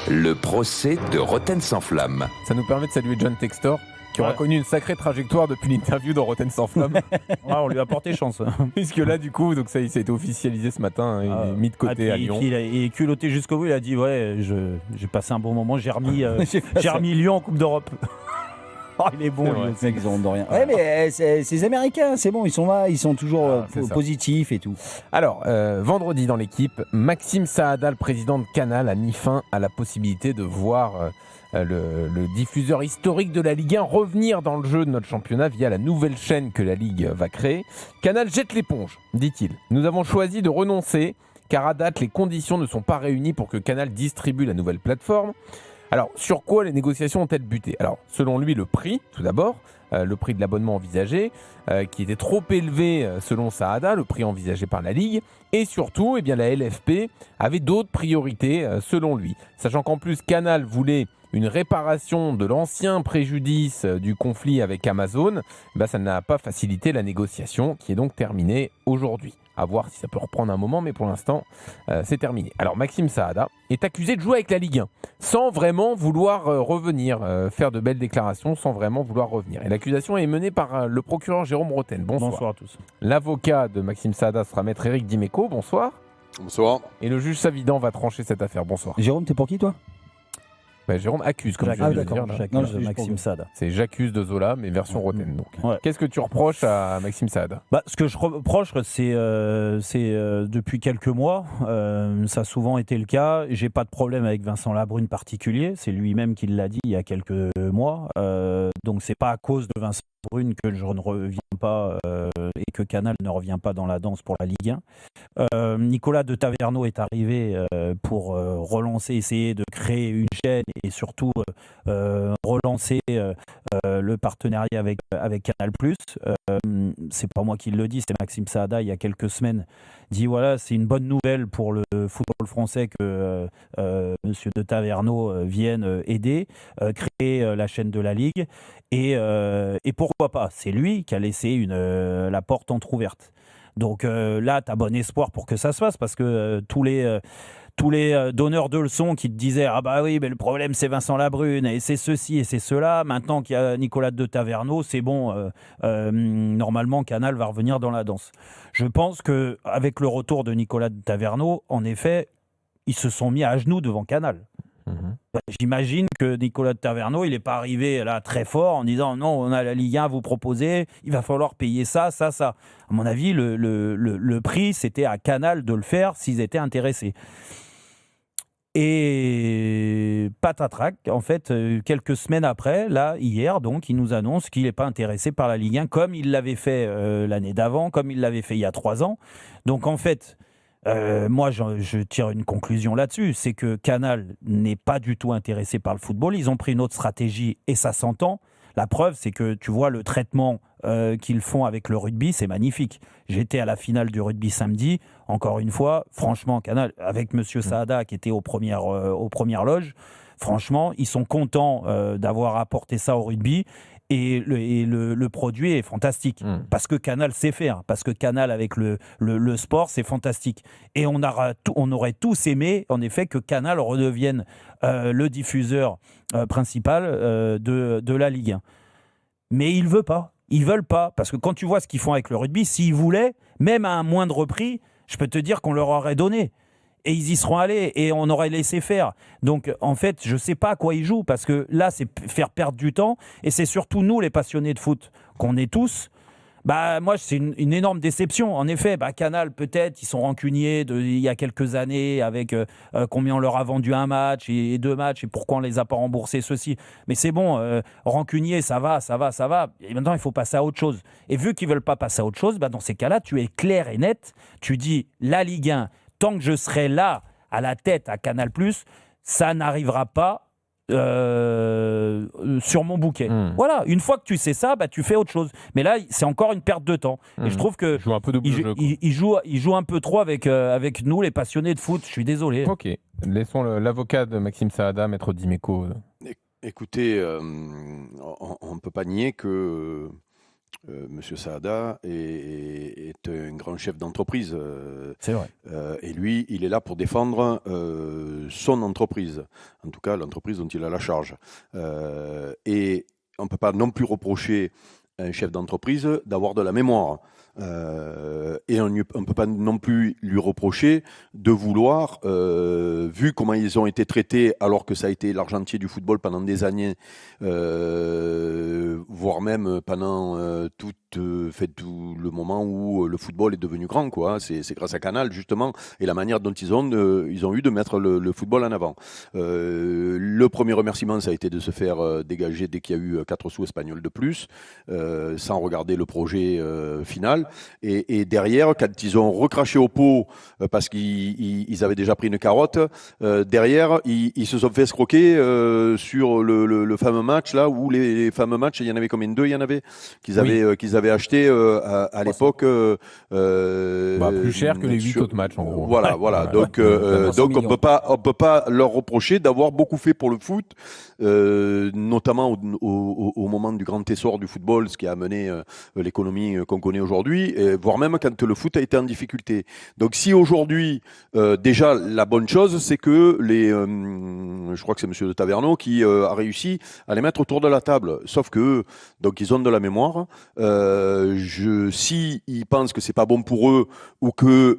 Le procès de Rotten sans flamme. Ça nous permet de saluer John Textor, qui aura connu une sacrée trajectoire depuis l'interview dans Rotten sans flamme. On lui a porté chance. Puisque là, du coup, donc ça a été officialisé ce matin, il est mis de côté à Lyon. Il est culotté jusqu'au bout, il a dit j'ai passé un bon moment, j'ai remis Lyon en Coupe d'Europe. Il est bon, c'est ils ont rien. Ouais, mais ces Américains, c'est bon, ils sont là, ils sont toujours positifs et tout. Alors, vendredi dans l'équipe, Maxime Saada, le président de Canal, a mis fin à la possibilité de voir le diffuseur historique de la Ligue 1 revenir dans le jeu de notre championnat via la nouvelle chaîne que la Ligue va créer. Canal jette l'éponge, dit-il. Nous avons choisi de renoncer, car à date, les conditions ne sont pas réunies pour que Canal distribue la nouvelle plateforme. Alors, sur quoi les négociations ont-elles buté ? Alors, selon lui, le prix, tout d'abord, le prix de l'abonnement envisagé, qui était trop élevé selon Saada, le prix envisagé par la Ligue, et surtout, la LFP avait d'autres priorités selon lui. Sachant qu'en plus, Canal voulait une réparation de l'ancien préjudice du conflit avec Amazon, ça n'a pas facilité la négociation, qui est donc terminée aujourd'hui. À voir si ça peut reprendre un moment, mais pour l'instant, c'est terminé. Alors, Maxime Saada est accusé de jouer avec la Ligue 1, sans vraiment vouloir revenir, faire de belles déclarations, sans vraiment vouloir revenir. Et l'accusation est menée par le procureur Jérôme Rotten. Bonsoir. Bonsoir à tous. L'avocat de Maxime Saada sera maître Éric Dimeco. Bonsoir. Bonsoir. Et le juge Savidan va trancher cette affaire. Bonsoir. Jérôme, t'es pour qui, toi ? Jérôme accuse, comme je viens de le dire. J'accuse Maxime Saada. C'est J'accuse de Zola, mais version Rotten. Donc. Ouais. Qu'est-ce que tu reproches à Maxime Saada ? Ce que je reproche, c'est depuis quelques mois, ça a souvent été le cas. J'ai pas de problème avec Vincent Labrune particulier. C'est lui-même qui l'a dit il y a quelques mois. Donc c'est pas à cause de Vincent Labrune que je ne reviens pas et que Canal ne revient pas dans la danse pour la Ligue 1. Nicolas de Taverneau est arrivé pour relancer, essayer de créer une chaîne et surtout relancer le partenariat avec Canal+. C'est pas moi qui le dis, c'est Maxime Saada il y a quelques semaines dit c'est une bonne nouvelle pour le football français que monsieur de Taverneau vienne aider, créer la chaîne de la Ligue et pourquoi pas, c'est lui qui a laissé la porte entrouverte. Donc là, tu as bon espoir pour que ça se fasse parce que tous les donneurs de leçons qui te disaient mais le problème c'est Vincent Labrune et c'est ceci et c'est cela, maintenant qu'il y a Nicolas de Taverneau, c'est bon, normalement Canal va revenir dans la danse. Je pense qu'avec le retour de Nicolas de Taverneau, en effet, ils se sont mis à genoux devant Canal. J'imagine que Nicolas de Taverneau, il n'est pas arrivé là très fort en disant non, on a la Ligue 1 à vous proposer, il va falloir payer ça. À mon avis, le prix, c'était à Canal de le faire s'ils étaient intéressés. Et patatrac, en fait, quelques semaines après, là, hier, donc, il nous annonce qu'il n'est pas intéressé par la Ligue 1 comme il l'avait fait l'année d'avant, comme il l'avait fait il y a 3 ans. Donc, en fait, moi, je tire une conclusion là-dessus, c'est que Canal n'est pas du tout intéressé par le football. Ils ont pris une autre stratégie et ça s'entend. La preuve, c'est que tu vois le traitement qu'ils font avec le rugby, c'est magnifique. J'étais à la finale du rugby samedi. Encore une fois, franchement, Canal, avec Monsieur Saada qui était aux premières loges, franchement, ils sont contents d'avoir apporté ça au rugby. Et le produit est fantastique parce que Canal sait faire, parce que Canal avec le sport c'est fantastique et on aurait tous aimé en effet que Canal redevienne le diffuseur principal de la Ligue 1, mais ils veulent pas parce que quand tu vois ce qu'ils font avec le rugby, s'ils voulaient même à un moindre prix, je peux te dire qu'on leur aurait donné. Et ils y seront allés et on aurait laissé faire. Donc, en fait, je ne sais pas à quoi ils jouent parce que là, c'est faire perdre du temps. Et c'est surtout nous, les passionnés de foot, qu'on est tous. Moi, c'est une énorme déception. En effet, Canal, peut-être, ils sont rancuniers il y a quelques années avec combien on leur a vendu un match et 2 matchs et pourquoi on ne les a pas remboursés, ceci. Mais c'est bon, rancunier, ça va. Et maintenant, il faut passer à autre chose. Et vu qu'ils ne veulent pas passer à autre chose, dans ces cas-là, tu es clair et net. Tu dis, la Ligue 1, tant que je serai là, à la tête, à Canal+, ça n'arrivera pas sur mon bouquet. Voilà, une fois que tu sais ça, tu fais autre chose. Mais là, c'est encore une perte de temps. Et je trouve que il joue un peu trop avec nous, les passionnés de foot. Je suis désolé. Ok, laissons l'avocat de Maxime Saada, maître Dimeco. Écoutez, on ne peut pas nier que Monsieur Saada est un grand chef d'entreprise. C'est vrai. Et lui, il est là pour défendre son entreprise, en tout cas l'entreprise dont il a la charge. Et on ne peut pas non plus reprocher à un chef d'entreprise d'avoir de la mémoire. Et on ne peut pas non plus lui reprocher de vouloir, vu comment ils ont été traités alors que ça a été l'argentier du football pendant des années, voire même pendant tout le moment où le football est devenu grand, quoi. C'est grâce à Canal justement et la manière dont ils ont eu de mettre le football en avant. Le premier remerciement, ça a été de se faire dégager dès qu'il y a eu 4 sous espagnols de plus, sans regarder le projet final. Et derrière, quand ils ont recraché au pot parce qu'ils avaient déjà pris une carotte, derrière, ils se sont fait escroquer sur le fameux match là où les fameux matchs, il y en avait combien? 2 il y en avait qu'ils avaient acheté à l'époque. Plus cher que les 8 autres matchs en gros. Voilà. Donc on peut pas leur reprocher d'avoir beaucoup fait pour le foot, notamment au moment du grand essor du football, ce qui a amené l'économie qu'on connaît aujourd'hui, voire même quand le foot a été en difficulté. Donc si aujourd'hui, déjà la bonne chose, c'est que je crois que c'est Monsieur de Taverneau qui a réussi à les mettre autour de la table. Sauf que donc ils ont de la mémoire. Si ils pensent que c'est pas bon pour eux ou que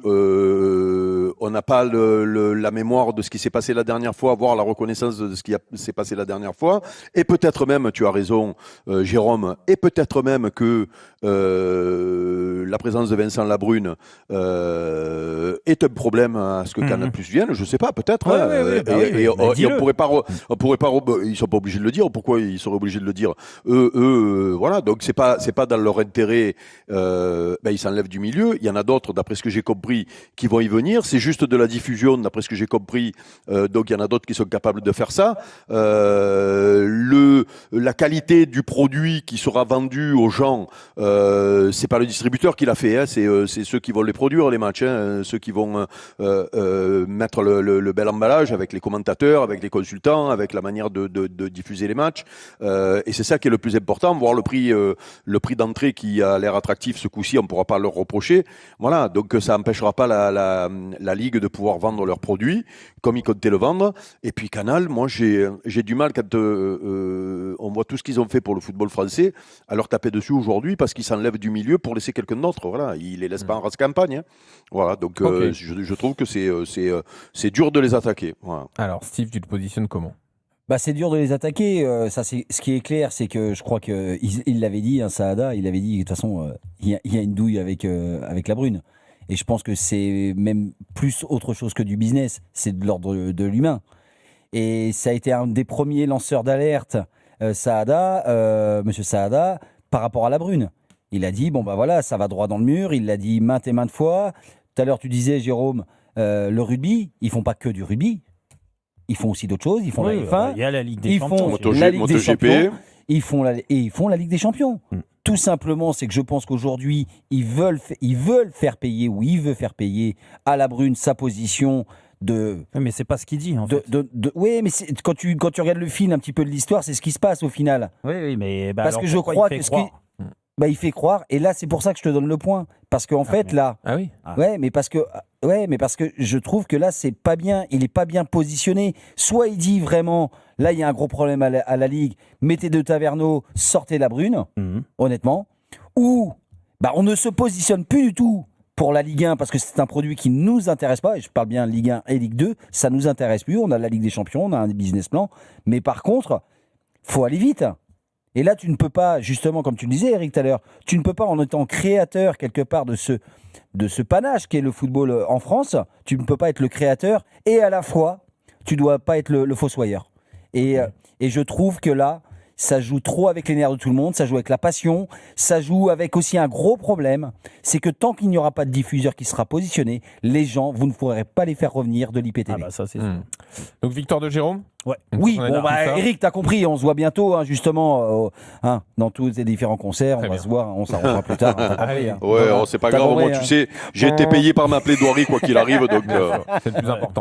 on n'a pas la mémoire de ce qui s'est passé la dernière fois, voire la reconnaissance de ce qui s'est passé la dernière fois, et peut-être même, tu as raison, Jérôme, et peut-être même que la présence de Vincent Labrune est un problème à ce que Canal+ vienne, je sais pas, peut-être. On pourrait pas, ils sont pas obligés de le dire. Pourquoi ils seraient obligés de le dire? Voilà. Donc c'est pas dans leur intérêt. Ils s'enlèvent du milieu. Il y en a d'autres, d'après ce que j'ai compris, qui vont y venir. C'est juste de la diffusion, d'après ce que j'ai compris. Donc il y en a d'autres qui sont capables de faire ça. La qualité du produit qui sera vendu aux gens, c'est pas le distributeur qui l'a fait, hein, c'est ceux qui vont les produire, les matchs, hein, ceux qui vont mettre le bel emballage avec les commentateurs, avec les consultants, avec la manière de diffuser les matchs. Et c'est ça qui est le plus important. Voir le prix d'entrée qui a l'air attractif ce coup-ci, on ne pourra pas leur reprocher. Voilà, donc ça n'empêchera pas la Ligue de pouvoir vendre leurs produits comme ils comptaient le vendre. Et puis Canal, moi j'ai du mal quand on voit tout ce qu'ils ont fait pour le football français à leur taper dessus aujourd'hui parce qu'ils s'enlèvent du milieu pour laisser quelqu'un d'autre. Voilà, ils les laissent pas en race campagne. Hein. Voilà, donc je trouve que c'est dur de les attaquer. Voilà. Alors Steve, tu te positionnes comment? C'est dur de les attaquer. Ça, c'est ce qui est clair, c'est que je crois que il l'avait dit, hein, Saada, il avait dit de toute façon, il y a une douille avec Labrune. Et je pense que c'est même plus autre chose que du business, c'est de l'ordre de l'humain. Et ça a été un des premiers lanceurs d'alerte, Monsieur Saada, par rapport à Labrune. Il a dit, voilà, ça va droit dans le mur, il l'a dit maintes et maintes fois. Tout à l'heure, tu disais, Jérôme, le rugby, ils font pas que du rugby. Ils font aussi d'autres choses, ils font la F1, il y a la Ligue des Champions, la Ligue des Champions, ils font la Ligue des Champions. Tout simplement, c'est que je pense qu'aujourd'hui, ils veulent faire payer, ou il veut faire payer à Labrune sa position de... Mais c'est pas ce qu'il dit, en fait. Oui, mais quand tu regardes le film, un petit peu de l'histoire, c'est ce qui se passe au final. Oui, mais... Parce que je crois que il fait croire, et là, c'est pour ça que je te donne le point. Parce qu'en fait, là... Ah oui. Ouais, mais parce que je trouve que là, c'est pas bien, il est pas bien positionné. Soit il dit vraiment, là, il y a un gros problème à la Ligue, mettez de Taverneau, sortez Labrune, honnêtement. Ou, on ne se positionne plus du tout pour la Ligue 1, parce que c'est un produit qui ne nous intéresse pas, et je parle bien Ligue 1 et Ligue 2, ça nous intéresse plus, on a la Ligue des Champions, on a un business plan, mais par contre, faut aller vite. Et là, tu ne peux pas, justement, comme tu le disais, Eric, tout à l'heure, tu ne peux pas, en étant créateur, quelque part, de ce panache qu'est le football en France, tu ne peux pas être le créateur, et à la fois, tu ne dois pas être le fossoyeur. Et je trouve que là, ça joue trop avec les nerfs de tout le monde, ça joue avec la passion, ça joue avec aussi un gros problème, c'est que tant qu'il n'y aura pas de diffuseur qui sera positionné, les gens, vous ne pourrez pas les faire revenir de l'IPTV. Ça c'est sûr. Donc victoire de Jérôme? Ouais. Oui, Eric, t'as compris, on se voit bientôt, hein, justement, dans tous ces différents concerts, on va se voir, on s'arrangera plus tard. Ouais, c'est pas grave, moi tu sais, j'ai été payé par ma plaidoirie quoi qu'il arrive, donc c'est le plus important.